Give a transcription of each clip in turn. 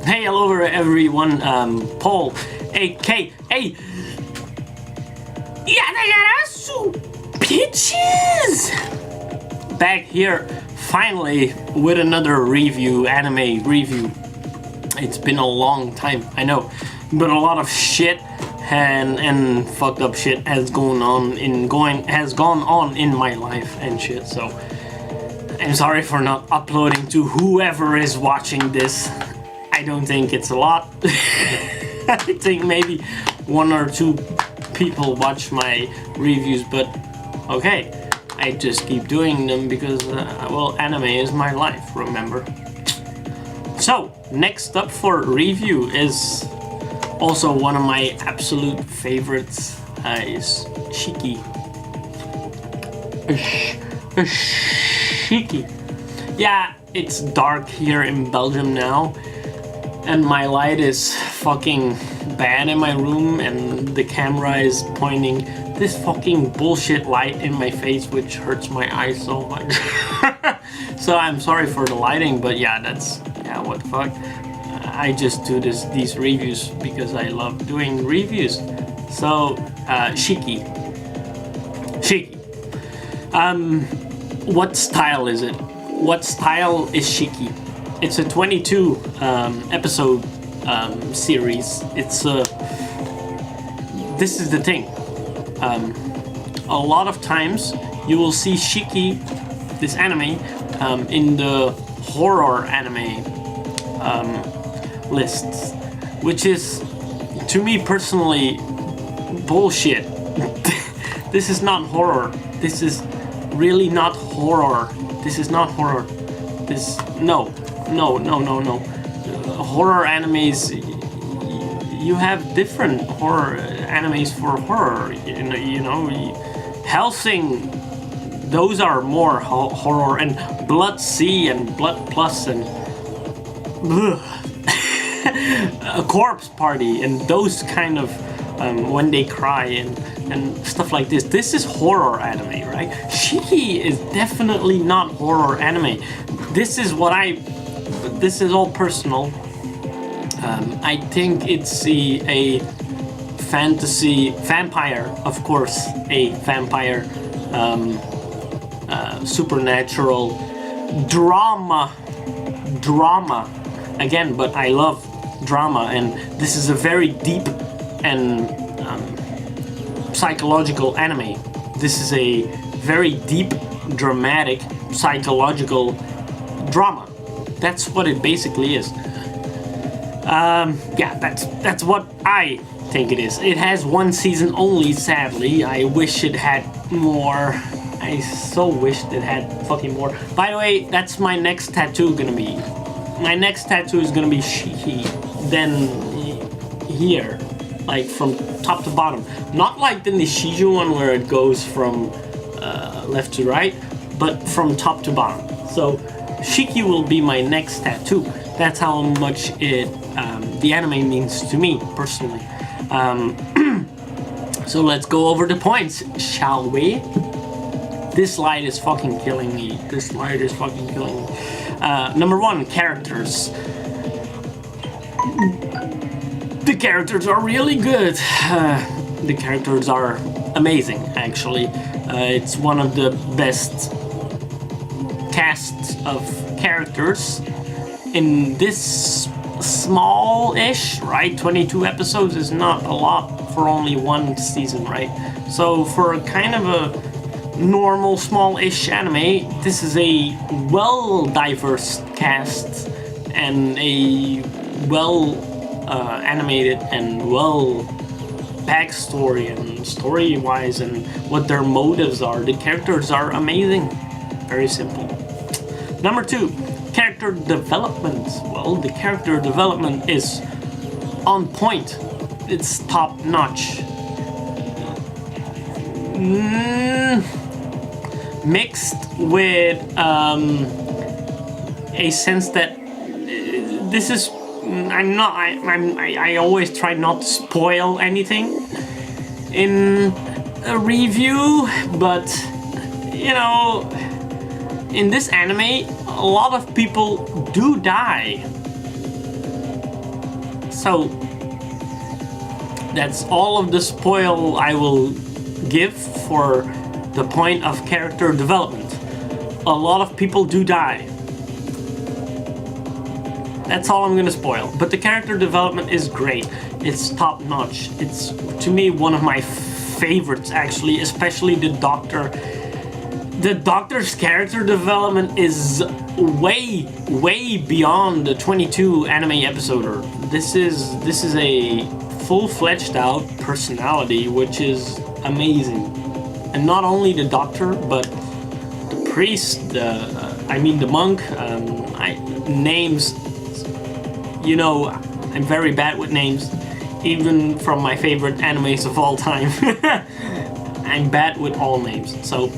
Hey, hello everyone, Paul, aka Yata-Garasu, bitches! Back here, finally, with another review, anime review. It's been a long time, I know, but a lot of shit and fucked up shit has gone on in my life and shit, so I'm sorry for not uploading to whoever is watching this. I don't think it's a lot. I think maybe 1 or 2 people watch my reviews, but okay, I just keep doing them because, well, anime is my life, remember? So, next up for review is also one of my absolute favorites, is Shiki. Shiki. Yeah, it's dark here in Belgium now, and my light is fucking bad in my room, and the camera is pointing this fucking bullshit light in my face, which hurts my eyes so much. So I'm sorry for the lighting, but yeah, what the fuck. I just do these reviews because I love doing reviews. So, Shiki. What style is it? What style is Shiki? It's a 22 episode series. This is the thing. A lot of times you will see Shiki, this anime, in the horror anime lists, which is, to me personally, bullshit. This is not horror. This is really not horror. This is not horror. No. Horror animes, you have different horror animes for horror. You know, Hellsing, those are more horror, and Blood C and Blood Plus and a Corpse Party and those kind of when they cry and stuff like this. This is horror anime, right? Shiki is definitely not horror anime. This is all personal. I think it's a fantasy vampire, of course, a vampire supernatural drama again, but I love drama, and this is a very deep and psychological anime. This is a very deep, dramatic, psychological drama. That's what it basically is. Yeah, that's what I think it is. It has 1 season only, sadly. I wish it had more. I so wished it had fucking more. By the way, that's my next tattoo gonna be. My next tattoo is gonna be Shiki, then here, like from top to bottom. Not like the Nishiju one where it goes from left to right, but from top to bottom. So Shiki will be my next tattoo. That's how much the anime means to me personally. So let's go over the points, shall we? This light is fucking killing me. This light is fucking killing me. Number 1, characters. The characters are really good. The characters are amazing, actually. It's one of the best casts of characters in this small-ish, right? 22 episodes is not a lot for only 1 season, right? So for a kind of a normal small-ish anime, this is a well-diverse cast and a animated and backstory and story-wise and what their motives are. The characters are amazing. Very simple. Number 2, character development. Well, the character development is on point. It's top-notch. Mixed with a sense that this is. I always try not to spoil anything in a review, but you know, in this anime, a lot of people do die. So that's all of the spoil I will give for the point of character development. A lot of people do die. That's all I'm gonna spoil. But the character development is great. It's top notch. It's, to me, one of my favorites, actually, especially the Doctor. The Doctor's character development is way beyond the 22 anime episode. This is a full-fledged out personality, which is amazing. And not only the Doctor, but the priest, the monk, names. You know, I'm very bad with names, even from my favorite animes of all time. I'm bad with all names, so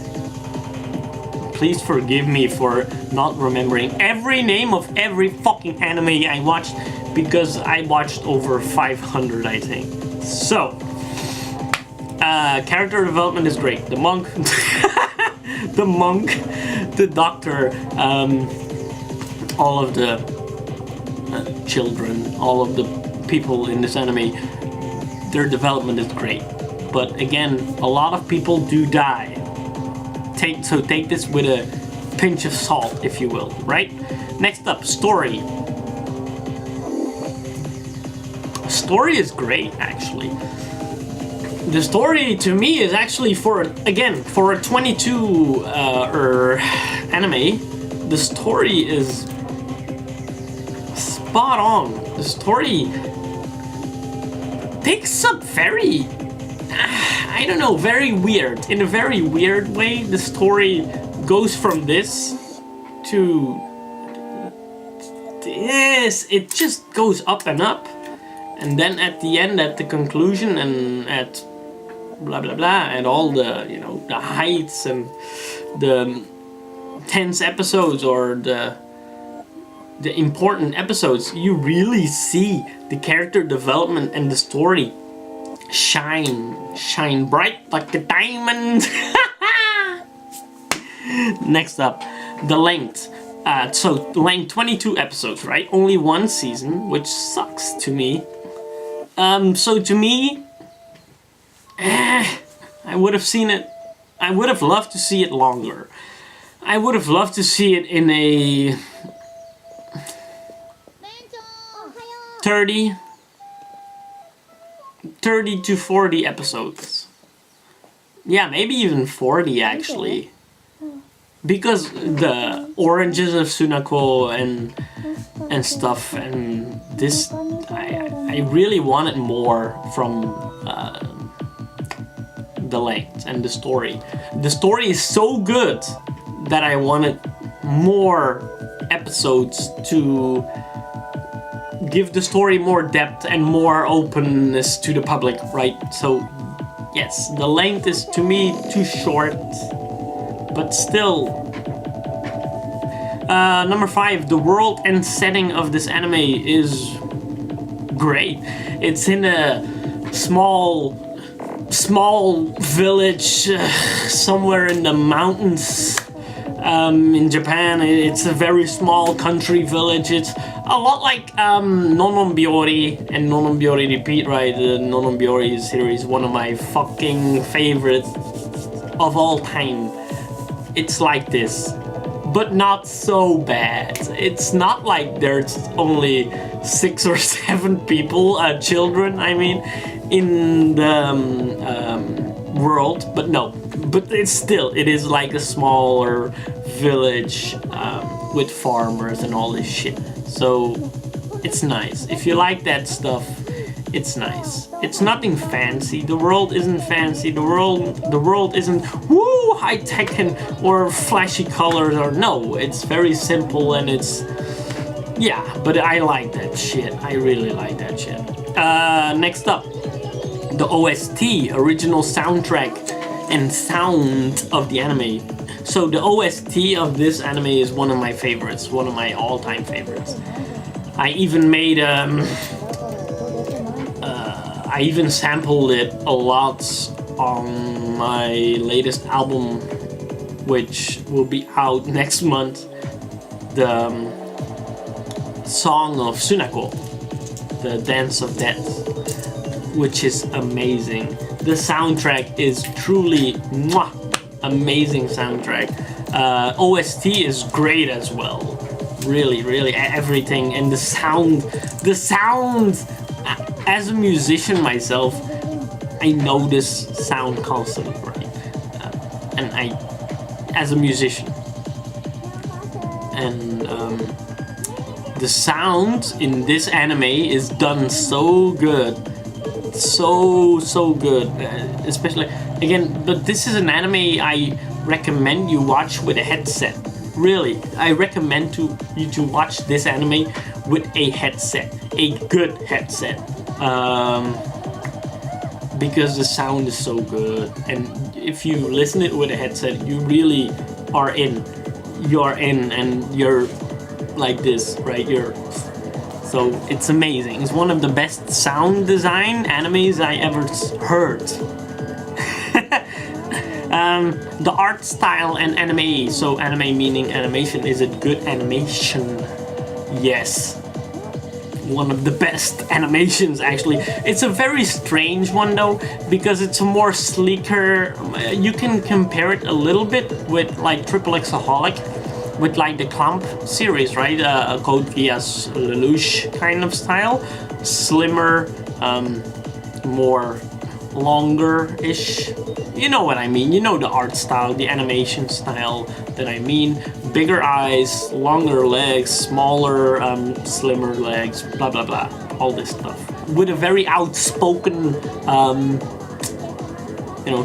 please forgive me for not remembering every name of every fucking anime I watched, because I watched over 500, I think. So, character development is great. The monk, the monk, the Doctor, all of the children, all of the people in this anime, their development is great. But again, a lot of people do die. So take this with a pinch of salt, if you will, right? Next up, story. Story is great, actually. The story, to me, is actually for a 22 anime, the story is spot on. The story takes up very, I don't know, very weird. In a very weird way, the story goes from this to this. It just goes up and up. And then at the end, at the conclusion, and at blah blah blah, and all the, you know, the heights and the tense episodes, or the important episodes, you really see the character development and the story shine bright like a diamond. Next up, the length. So length 22 episodes, right? Only one season, which sucks to me. So to me, I would have seen it. I would have loved to see it longer. I would have loved to see it in a 30 to 40 episodes. Yeah, maybe even 40 actually. Because the oranges of Sunako and stuff, and this, I really wanted more from the length and the story. The story is so good that I wanted more episodes to give the story more depth and more openness to the public, right? So, yes, the length is, to me, too short, but still. Number 5, the world and setting of this anime is great. It's in a small village somewhere in the mountains. In Japan, it's a very small country village. It's a lot like Nononbiori and Nononbiori Repeat, right? The Nononbiori series, one of my fucking favorites of all time. It's like this, but not so bad. It's not like there's only 6 or 7 people, children, I mean, in the world, but no. But it is like a smaller village with farmers and all this shit. So it's nice. If you like that stuff, it's nice. It's nothing fancy. The world isn't fancy. The world isn't woo high tech or flashy colors, or no. It's very simple, and it's, yeah. But I like that shit. I really like that shit. Next up, the OST, original soundtrack and sound of the anime. So the OST of this anime is one of my favorites, one of my all-time favorites. I even made I even sampled it a lot on my latest album, which will be out next month. The song of Sunako, the Dance of Death, which is amazing. The soundtrack is truly amazing soundtrack. OST is great as well. Really, really everything, and the sound. As a musician myself, I know this sound constantly, right? And as a musician, and the sound in this anime is done so good, so good. Especially again, but this is an anime I recommend you watch with a headset. Really, I recommend you to watch this anime with a headset, a good headset, because the sound is so good. And if you listen it with a headset, you really are in. You're in, and you're like this, right? So it's amazing. It's one of the best sound design animes I ever heard. The art style and anime. So anime meaning animation. Is it good animation? Yes. One of the best animations, actually. It's a very strange one though, because it's a more sleeker. You can compare it a little bit with like Triple Xaholic, with like the Clamp series, right? Code Geass Lelouch kind of style. Slimmer, more longer-ish. You know what I mean. You know the art style, the animation style that I mean. Bigger eyes, longer legs, smaller, slimmer legs, blah blah blah. All this stuff. With a very outspoken,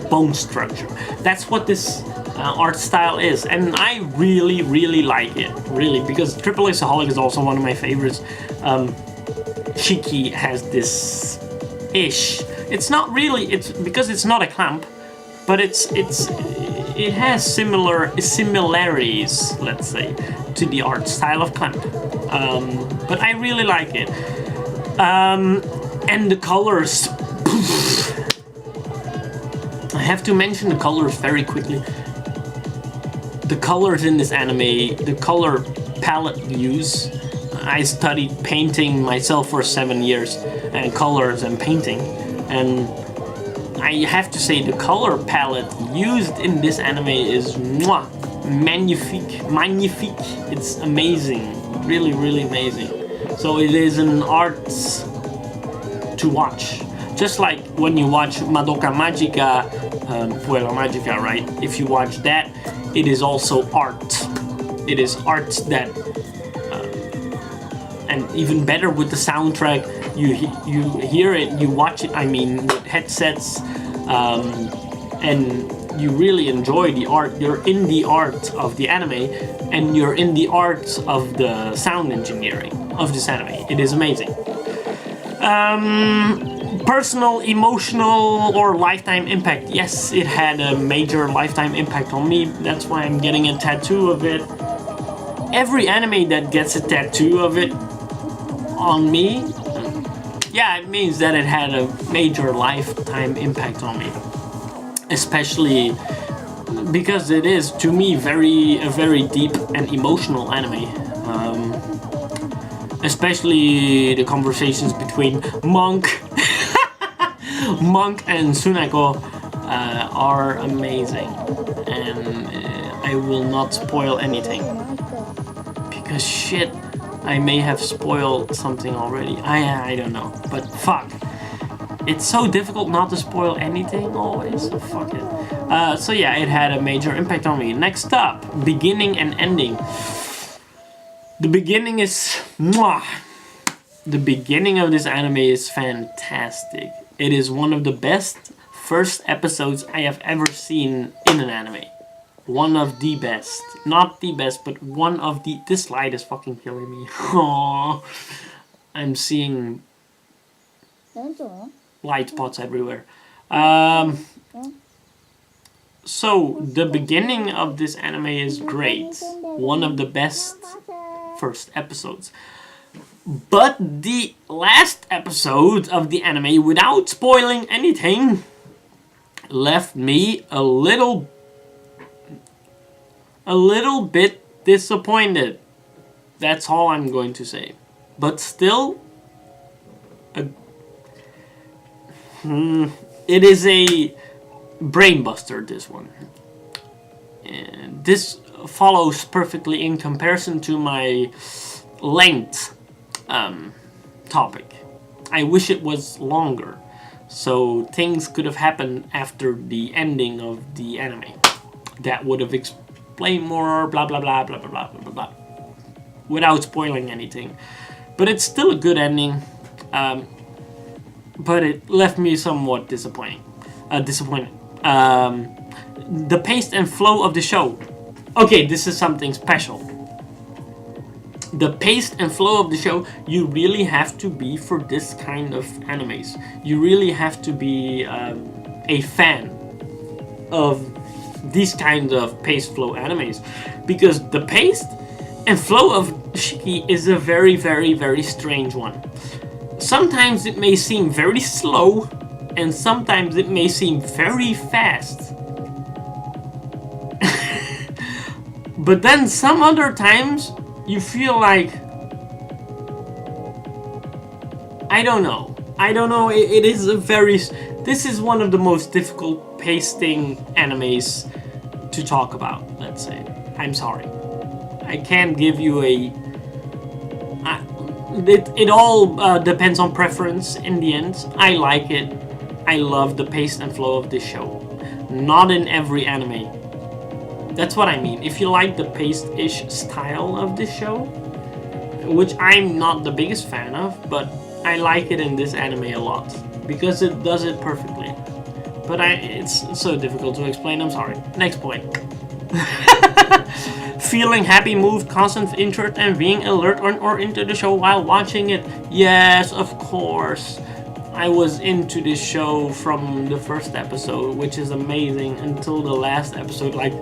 bone structure. That's what this art style is, and I really, really like it. Really, because Triple Xaholic is also one of my favorites. Shiki has this ish. It's not really. It's because it's not a clamp, but it has similarities, let's say, to the art style of clamp. But I really like it. And the colors. I have to mention the colors very quickly. The colors in this anime, the color palette used. I studied painting myself for 7 years, and colors and painting. And I have to say the color palette used in this anime is magnifique. It's amazing, really, really amazing. So it is an art to watch. Just like when you watch Madoka Magica, Puella Magica, right? If you watch that, it is also art. It is art that, and even better with the soundtrack. You hear it, you watch it. I mean, with headsets, and you really enjoy the art. You're in the art of the anime, and you're in the art of the sound engineering of this anime. It is amazing. Personal, emotional, or lifetime impact. Yes, it had a major lifetime impact on me. That's why I'm getting a tattoo of it. Every anime that gets a tattoo of it on me, yeah, it means that it had a major lifetime impact on me. Especially because it is, to me, a very deep and emotional anime. Especially the conversations between Monk and Sunako are amazing, and I will not spoil anything, because shit, I may have spoiled something already. I don't know, but fuck, it's so difficult not to spoil anything always. So fuck it. So yeah, it had a major impact on me. Next up, beginning and ending. The beginning is mwah. The beginning of this anime is fantastic. It is one of the best first episodes I have ever seen in an anime. One of the best. Not the best, but one of the... This light is fucking killing me. Aww. I'm seeing light spots everywhere. So, the beginning of this anime is great. One of the best first episodes. But the last episode of the anime, without spoiling anything, left me a little a little bit disappointed. That's all I'm going to say. But still, it is a brainbuster, this one. And this follows perfectly in comparison to my length topic. I wish it was longer, so things could have happened after the ending of the anime. That would have explained more, blah blah blah blah blah blah blah blah, without spoiling anything. But it's still a good ending, but it left me somewhat disappointed. The pace and flow of the show. Okay, this is something special. The pace and flow of the show, you really have to be for this kind of animes. You really have to be a fan of these kinds of pace flow animes, because the pace and flow of Shiki is a very, very, very strange one. Sometimes it may seem very slow, and sometimes it may seem very fast. But then some other times you feel like, I don't know. It is a very. This is one of the most difficult pacing animes to talk about. Let's say. I'm sorry. I can't give you a. It all depends on preference in the end. I like it. I love the pace and flow of this show. Not in every anime. That's what I mean. If you like the paced-ish style of this show, which I'm not the biggest fan of, but I like it in this anime a lot because it does it perfectly. But it's so difficult to explain. I'm sorry. Next point. Feeling happy, moved, constant interest, and being alert or into the show while watching it. Yes, of course. I was into this show from the first episode, which is amazing, until the last episode. Like,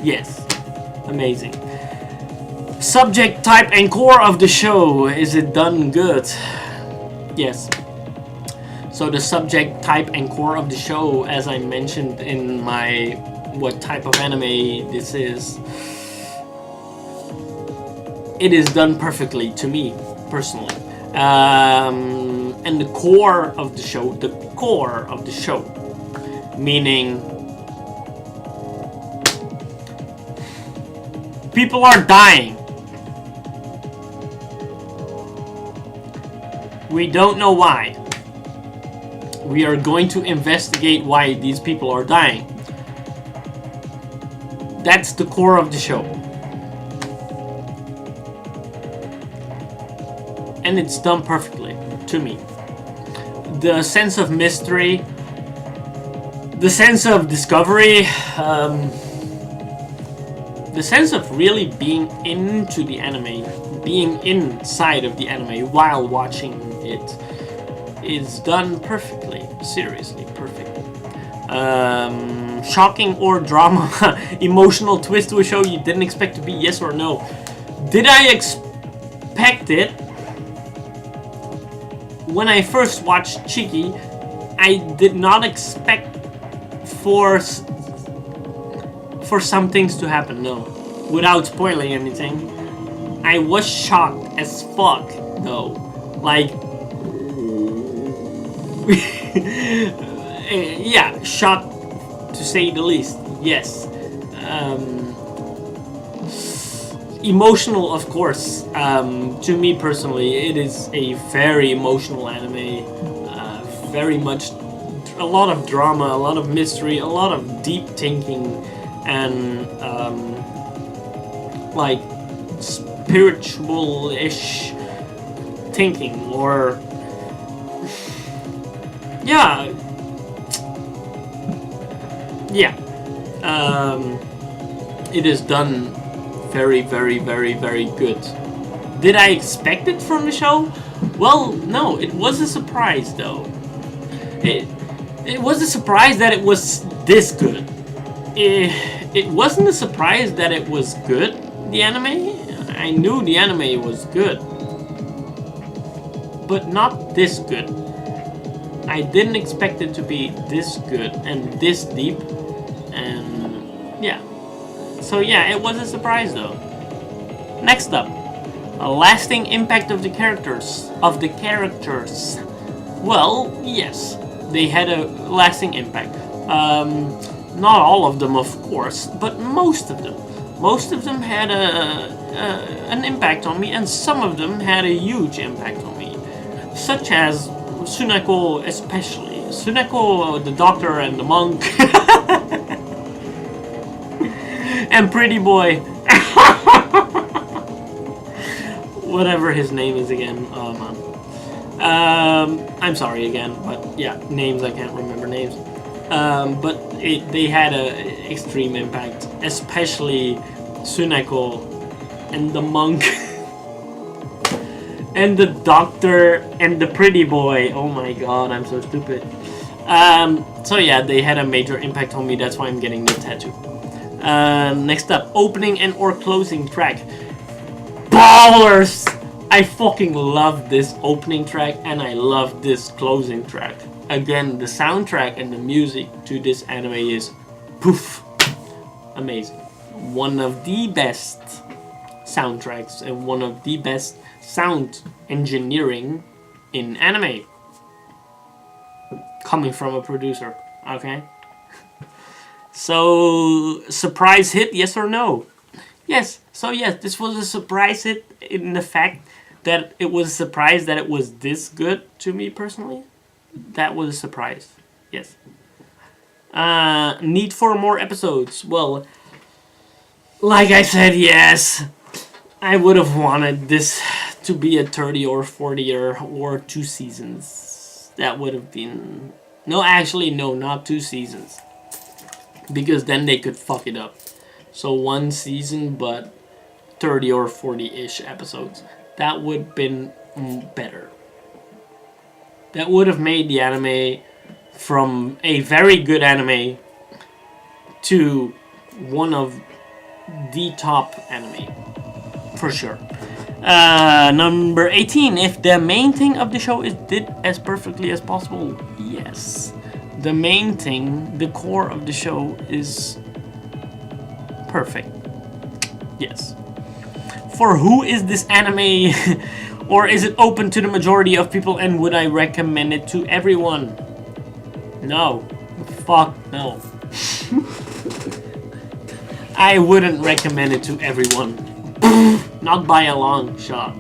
yes, amazing. Subject, type, and core of the show. Is it done good? Yes. So the subject, type, and core of the show, as I mentioned in my what type of anime this is, it is done perfectly to me, personally. And the core of the show, meaning people are dying. We don't know why. We are going to investigate why these people are dying. That's the core of the show. And it's done perfectly, to me. The sense of mystery, the sense of discovery, the sense of really being into the anime, being inside of the anime while watching it, is done perfectly. Seriously, perfect. Shocking or drama, emotional twist to a show you didn't expect to be, yes or no? Did I expect it? When I first watched Shiki, I did not expect for some things to happen, no. Without spoiling anything. I was shocked as fuck, though. Like, yeah, shocked to say the least. Yes. Emotional, of course. To me personally, it is a very emotional anime. Very much, a lot of drama, a lot of mystery, a lot of deep thinking, and like spiritual-ish thinking, or yeah. It is done very, very, very, very good. Did I expect it from the show? Well, no. It was a surprise, though. It was a surprise that it was this good. It wasn't a surprise that it was good, the anime. I knew the anime was good. but not this good. I didn't expect it to be this good and this deep, and yeah. So yeah, it was a surprise though. Next up, a lasting impact of the characters. Well, yes, they had a lasting impact. Not all of them, of course, but most of them. Most of them had an impact on me, and some of them had a huge impact on me. Such as Sunako especially. Sunako, the doctor and the monk. And Pretty Boy. Whatever his name is again. Oh man. I'm sorry again, but yeah, names, I can't remember names. But they had an extreme impact, especially Sunako and the monk. And the doctor and the pretty boy. Oh my god, I'm so stupid. So yeah, they had a major impact on me. That's why I'm getting the tattoo. Next up, opening and or closing track. Ballers! I fucking love this opening track and I love this closing track. Again, the soundtrack and the music to this anime is poof, amazing. One of the best soundtracks and one of the best sound engineering in anime, coming from a producer. Okay, so surprise hit, yes or no? Yes. So yes, this was a surprise hit in the fact that it was a surprise that it was this good to me personally. That was a surprise. Yes. Need for more episodes. Well, like I said, yes. I would have wanted this to be a 30 or 40 or 2 seasons. That would have been... No, actually, no, not 2 seasons. Because then they could fuck it up. So 1 season, but 30 or 40-ish episodes. That would have been better. That would have made the anime from a very good anime to one of the top anime. For sure. Number 18. If the main thing of the show is did as perfectly as possible, yes. The main thing, the core of the show is perfect. Yes. For who is this anime? Or is it open to the majority of people, and would I recommend it to everyone? No. Fuck no. I wouldn't recommend it to everyone. Not by a long shot.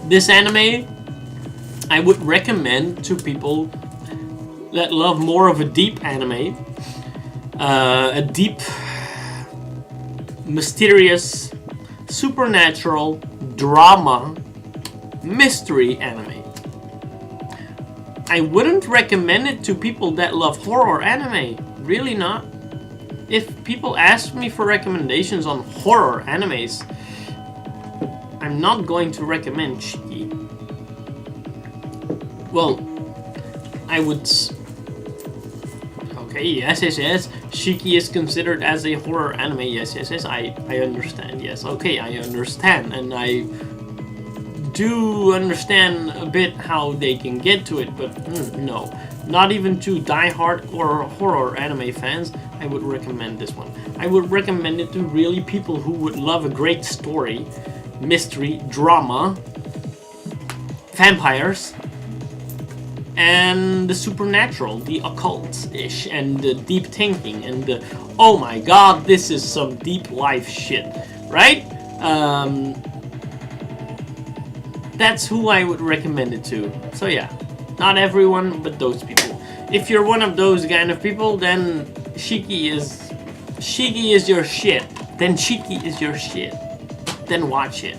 This anime, I would recommend to people that love more of a deep anime. A deep, mysterious, supernatural, drama, mystery anime. I wouldn't recommend it to people that love horror anime. Really not. If people ask me for recommendations on horror animes, I'm not going to recommend Shiki. Well, I would... Okay, yes. Shiki is considered as a horror anime. Yes. I understand. Yes. Okay, I understand. And I do understand a bit how they can get to it, but no. Not even to die-hard or horror anime fans, I would recommend this one. I would recommend it to really people who would love a great story, mystery, drama, vampires, and the supernatural, the occult-ish, and the deep thinking, and the, oh my god, this is some deep life shit, right? That's who I would recommend it to. So yeah, not everyone, but those people. If you're one of those kind of people, then Shiki is your shit. Then Shiki is your shit. Then watch it.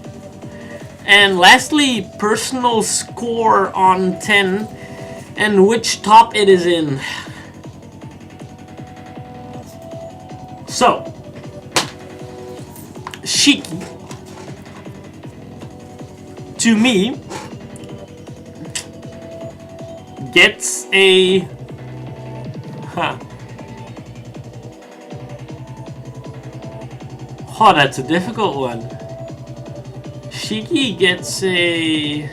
And lastly, personal score on 10 and which top it is in. So, Shiki, to me, gets a... Oh, that's a difficult one. Shiki gets a...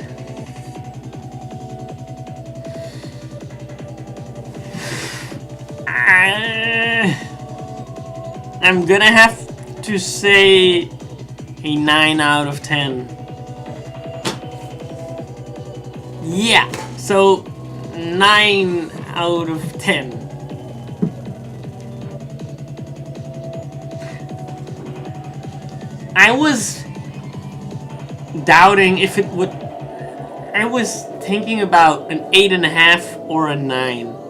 I'm gonna have to say a 9 out of 10. Yeah, so 9 out of 10. I was doubting if it would... I was thinking about an 8.5 or a 9.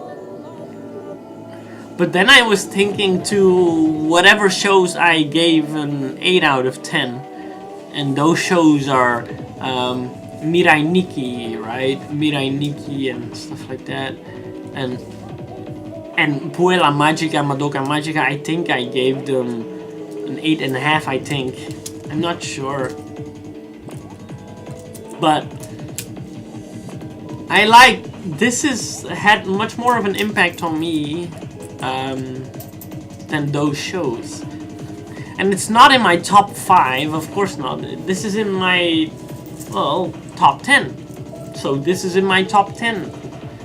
But then I was thinking to whatever shows I gave an 8 out of 10. And those shows are Mirai Nikki, right? Mirai Nikki and stuff like that. And Puella Magica, Madoka Magica, I think I gave them an 8.5, I think. I'm not sure. But I like... This had much more of an impact on me than those shows. And it's not in my top 5, of course not. This is in my, well, top 10. So this is in my top 10.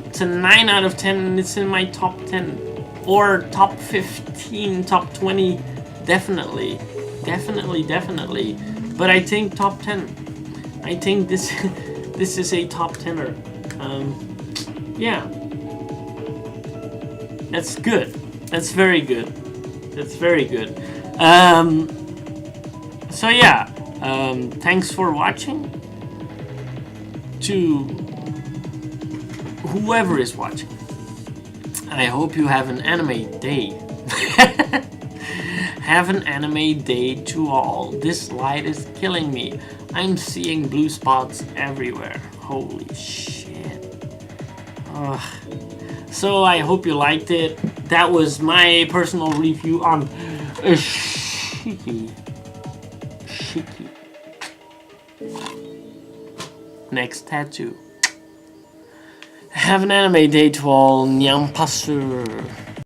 It's a 9 out of 10 and it's in my top 10. Or top 15, top 20, definitely. Definitely. But I think top 10. I think this this is a top 10er. Yeah. That's good. That's very good. That's very good. So yeah, thanks for watching. To whoever is watching, I hope you have an anime day. Have an anime day to all. This light is killing me. I'm seeing blue spots everywhere. Holy shit. Ugh. So I hope you liked it. That was my personal review on Shiki. Next tattoo. Have an anime day to all. Nyampasu.